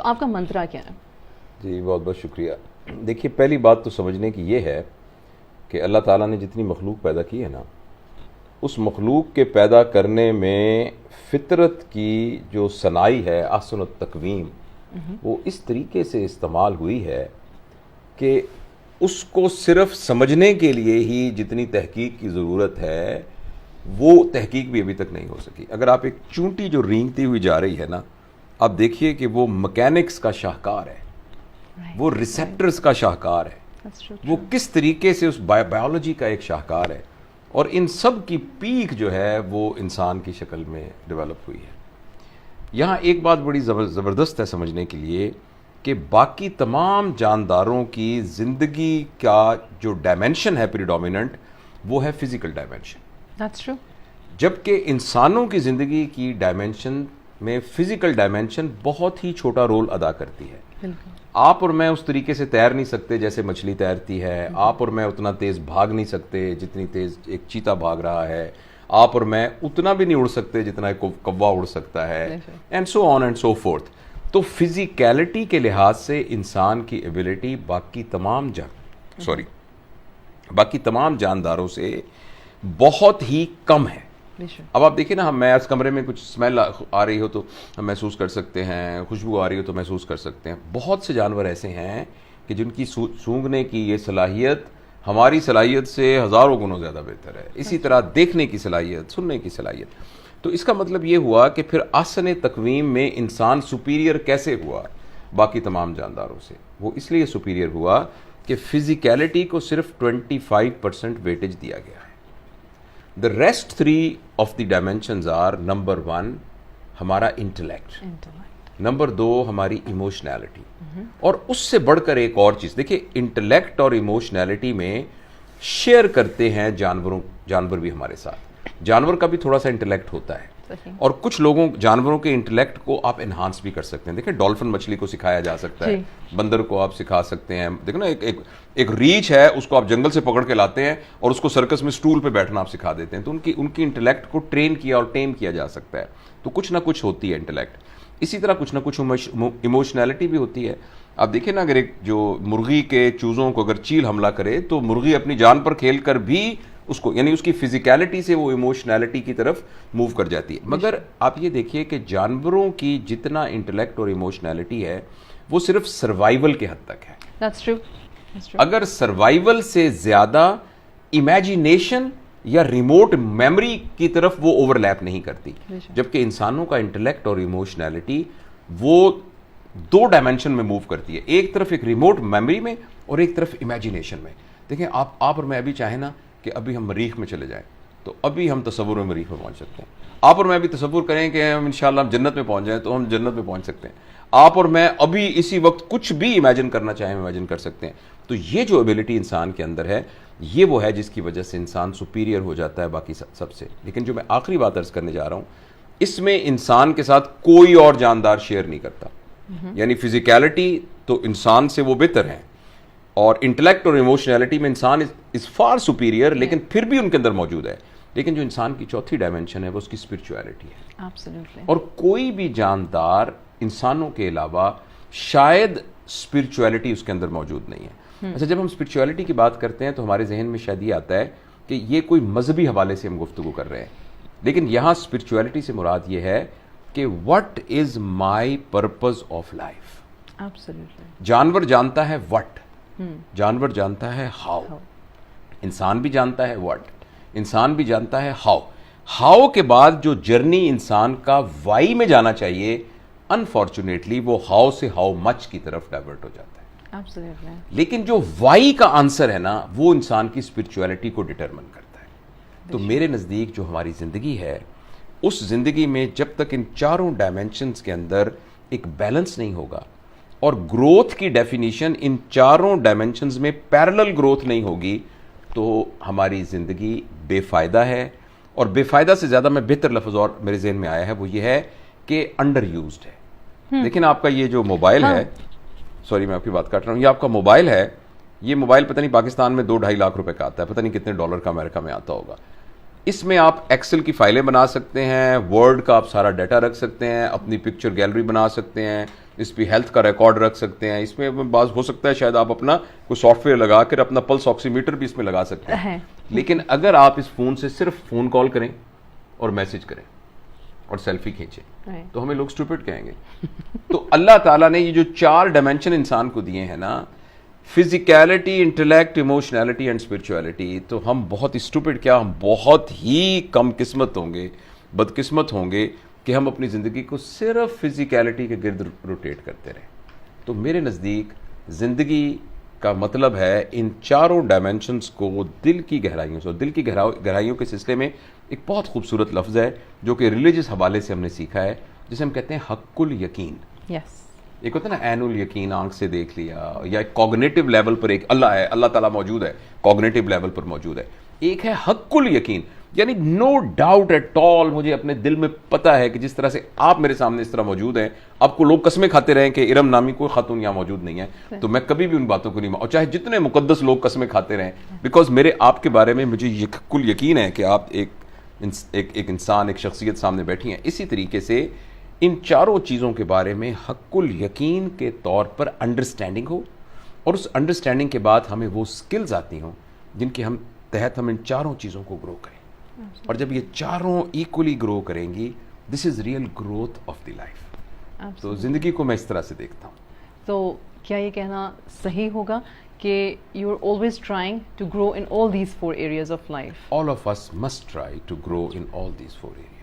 تو آپ کا منترا کیا ہے؟ جی بہت بہت شکریہ. دیکھیے پہلی بات تو سمجھنے کی یہ ہے کہ اللہ تعالیٰ نے جتنی مخلوق پیدا کی ہے نا، اس مخلوق کے پیدا کرنے میں فطرت کی جو صنائی ہے، احسن التقویم، وہ اس طریقے سے استعمال ہوئی ہے کہ اس کو صرف سمجھنے کے لیے ہی جتنی تحقیق کی ضرورت ہے وہ تحقیق بھی ابھی تک نہیں ہو سکی. اگر آپ ایک چونٹی جو رینگتی ہوئی جا رہی ہے نا، آپ دیکھیے کہ وہ مکینکس کا شاہکار ہے، وہ ریسیپٹرز کا شاہکار ہے، وہ کس طریقے سے اس بایولوجی کا ایک شاہکار ہے، اور ان سب کی پیک جو ہے وہ انسان کی شکل میں ڈیولپ ہوئی ہے. یہاں ایک بات بڑی زبردست ہے سمجھنے کے لیے کہ باقی تمام جانداروں کی زندگی کا جو ڈائمینشن ہے پریڈومیننٹ، وہ ہے فزیکل ڈائمینشن. That's true. جبکہ انسانوں کی زندگی کی ڈائمینشن میں فزیکل ڈائمینشن بہت ہی چھوٹا رول ادا کرتی ہے. آپ اور میں اس طریقے سے تیر نہیں سکتے جیسے مچھلی تیرتی ہے. آپ اور میں اتنا تیز بھاگ نہیں سکتے جتنی تیز ایک چیتا بھاگ رہا ہے. آپ اور میں اتنا بھی نہیں اڑ سکتے جتنا ایک کوا اڑ سکتا ہے، and so on and so forth. تو فزیکیلٹی کے لحاظ سے انسان کی ایبلٹی باقی تمام جانداروں سے بہت ہی کم ہے. اب آپ دیکھیں نا، میں اس کمرے میں کچھ اسمیل آ رہی ہو تو ہم محسوس کر سکتے ہیں، خوشبو آ رہی ہو تو محسوس کر سکتے ہیں. بہت سے جانور ایسے ہیں کہ جن کی سونگھنے کی یہ صلاحیت ہماری صلاحیت سے ہزاروں گنوں زیادہ بہتر ہے. اسی طرح دیکھنے کی صلاحیت، سننے کی صلاحیت. تو اس کا مطلب یہ ہوا کہ پھر احسن تقویم میں انسان سپیریئر کیسے ہوا باقی تمام جانداروں سے؟ وہ اس لیے سپیریئر ہوا کہ فزیکیلٹی کو صرف 25% ویٹیج دیا گیا ہے. The rest 3 of the dimensions are: number 1 ہمارا انٹلیکٹ، نمبر 2 ہماری ایموشنالٹی، اور اس سے بڑھ کر ایک اور چیز دیکھیں، انٹلیکٹ اور ایموشنالٹی میں شیئر کرتے ہیں جانور بھی ہمارے ساتھ. جانور کا بھی تھوڑا سا انٹلیکٹ ہوتا ہے، اور کچھ جانوروں کے انٹلیکٹ کو آپ انہانس بھی کر سکتے ہیں. دیکھیں ڈولفن مچھلی کو سکھایا جا سکتا ہے، بندر کو آپ سکھا سکتے ہیں. دیکھو نا، ایک ریچھ ہے، اس کو آپ جنگل سے پکڑ کے لاتے ہیں اور اس کو سرکس میں سٹول پہ بیٹھنا آپ سکھا دیتے ہیں. تو ان کی انٹلیکٹ کو ٹرین کیا اور ٹیم کیا جا سکتا ہے. تو کچھ نہ کچھ ہوتی ہے انٹلیکٹ. اسی طرح کچھ نہ کچھ ایموشنالٹی بھی ہوتی ہے. آپ دیکھیں نا، اگر ایک جو مرغی کے چوزوں کو اگر چیل حملہ کرے تو مرغی اپنی جان پر کھیل کر بھی اس کو، یعنی اس کی فزیکیلٹی سے وہ ایموشنالٹی کی طرف موو کر جاتی ہے. مگر آپ یہ دیکھیے کہ جانوروں کی جتنا انٹلیکٹ اور ایموشنالٹی ہے وہ صرف سروائیول کے حد تک ہے. That's true. اگر سروائیول سے زیادہ امیجینیشن یا ریموٹ میموری کی طرف وہ اوور لیپ نہیں کرتی. جبکہ انسانوں کا انٹلیکٹ اور ایموشنالٹی وہ 2 ڈائمینشن میں موو کرتی ہے، ایک طرف ایک ریموٹ میموری میں اور ایک طرف امیجینیشن میں. دیکھیں آپ اور میں ابھی چاہیں نا کہ ابھی ہم مریخ میں چلے جائیں تو ابھی ہم تصور میں مریخ میں پہنچ سکتے ہیں. آپ اور میں ابھی تصور کریں کہ ہم انشاءاللہ جنت میں پہنچ جائیں تو ہم جنت میں پہنچ سکتے ہیں. آپ اور میں ابھی اسی وقت کچھ بھی امیجن کرنا چاہیں امیجن کر سکتے ہیں. تو یہ جو ایبلٹی انسان کے اندر ہے، یہ وہ ہے جس کی وجہ سے انسان سپیریئر ہو جاتا ہے باقی سب سے. لیکن جو میں آخری بات عرض کرنے جا رہا ہوں، اس میں انسان کے ساتھ کوئی اور جاندار شیئر نہیں کرتا. یعنی فزیکیلٹی تو انسان سے وہ بہتر ہیں، اور انٹلیکٹ اور ایموشنالٹی میں انسان از فار سپیریئر، لیکن پھر بھی ان کے اندر موجود ہے. لیکن جو انسان کی چوتھی ڈائمینشن ہے وہ اس کی اسپرچویلٹی ہے. اور کوئی بھی جاندار انسانوں کے علاوہ شاید اسپرچویلٹی اس کے اندر موجود نہیں ہے. اچھا، جب ہم اسپرچویلٹی کی بات کرتے ہیں تو ہمارے ذہن میں شاید یہ آتا ہے کہ یہ کوئی مذہبی حوالے سے ہم گفتگو کر رہے ہیں. لیکن یہاں اسپرچویلٹی سے مراد یہ ہے کہ what is my purpose of life. جانور جانتا ہے وٹ، جانور جانتا ہے ہاؤ، انسان بھی جانتا ہے وٹ، انسان بھی جانتا ہے ہاؤ. ہاؤ کے بعد جو جرنی انسان کا وائی میں جانا چاہیے، انفارچونیٹلی وہ ہاؤ سے ہاؤ مچ کی طرف ڈائیورٹ ہو جاتا ہے. لیکن جو وائی کا آنسر ہے نا، وہ انسان کی اسپرچویلٹی کو ڈٹرمن کرتا ہے. تو میرے نزدیک جو ہماری زندگی ہے، اس زندگی میں جب تک ان چاروں ڈائمینشنز کے اندر ایک بیلنس نہیں ہوگا، اور گروتھ کی ڈیفینیشن ان چاروں ڈائمینشنز میں پیرلل گروتھ نہیں ہوگی، تو ہماری زندگی بے فائدہ ہے. اور بے فائدہ سے زیادہ میں بہتر لفظ اور میرے ذہن میں آیا ہے، وہ یہ ہے کہ انڈر یوزڈ ہے. لیکن آپ کا یہ جو موبائل ہے، سوری میں آپ کی بات کاٹ رہا ہوں، یہ آپ کا موبائل ہے، یہ موبائل پتہ نہیں پاکستان میں 2-2.5 لاکھ روپے کا آتا ہے، پتہ نہیں کتنے ڈالر کا امریکہ میں آتا ہوگا. اس میں آپ ایکسل کی فائلیں بنا سکتے ہیں، ورڈ کا آپ سارا ڈیٹا رکھ سکتے ہیں، اپنی پکچر گیلری بنا سکتے ہیں، اس پہ ہیلتھ کا ریکارڈ رکھ سکتے ہیں, اس میں بعض ہو سکتا ہے شاید آپ اپنا کوئی سافٹ ویئر لگا کر اپنا پلس آکسی میٹر بھی اس میں لگا سکتے ہیں. لیکن اگر آپ اس فون سے صرف فون کال کریں اور میسج کریں اور سیلفی کھینچیں تو ہمیں لوگ اسٹوپڈ کہیں گے. تو اللہ تعالیٰ نے یہ جو 4 ڈائمینشن انسان کو دیے ہیں نا, فزیکیلٹی, انٹلیکٹ, ایموشنالٹی اینڈ اسپرچویلٹی, تو ہم بہت اسٹوپڈ کیا, ہم بہت ہی کم قسمت ہوں گے, بدقسمت ہوں گے کہ ہم اپنی زندگی کو صرف فزیکیلٹی کے گرد روٹیٹ کرتے رہیں. تو میرے نزدیک زندگی کا مطلب ہے ان 4 ڈائمینشنز کو دل کی گہرائیوں سے, اور دل کی گہرائیوں کے سلسلے میں ایک بہت خوبصورت لفظ ہے جو کہ ریلیجس حوالے سے ہم نے سیکھا ہے, جسے ہم کہتے ہیں حق الیقین. ایک ہوتا ہے نا عین الیقین, آنکھ سے دیکھ لیا, یا ایک کوگنیٹو لیول پر ایک اللہ ہے, اللہ تعالیٰ موجود ہے, کوگنیٹو لیول پر موجود ہے. ایک ہے حق الیقین, یعنی نو ڈاؤٹ ایٹ آل, مجھے اپنے دل میں پتا ہے کہ جس طرح سے آپ میرے سامنے اس طرح موجود ہیں, آپ کو لوگ قسمیں کھاتے رہیں کہ ارم نامی کوئی خاتون یہاں موجود نہیں ہے, تو میں کبھی بھی ان باتوں کو نہیں اور چاہے جتنے مقدس لوگ قسمیں کھاتے رہیں, بیکاز میرے آپ کے بارے میں مجھے یہ کل یقین ہے کہ آپ ایک انسان, ایک شخصیت سامنے بیٹھی ہیں. اسی طریقے سے ان 4 چیزوں کے بارے میں حق الیقین کے طور پر انڈرسٹینڈنگ ہو, اور اس انڈرسٹینڈنگ کے بعد ہمیں وہ سکلز آتی ہوں جن کے ہم تحت ہم ان 4 چیزوں کو گرو کریں. اور جب یہ 4 ایکولی گرو کریں گی, this is real growth of the life. تو زندگی کو میں اس طرح سے دیکھتا ہوں. تو کیا یہ کہنا صحیح ہوگا کہ you are always trying to grow in all these 4 areas of life? All of us must try to grow in all these 4 areas.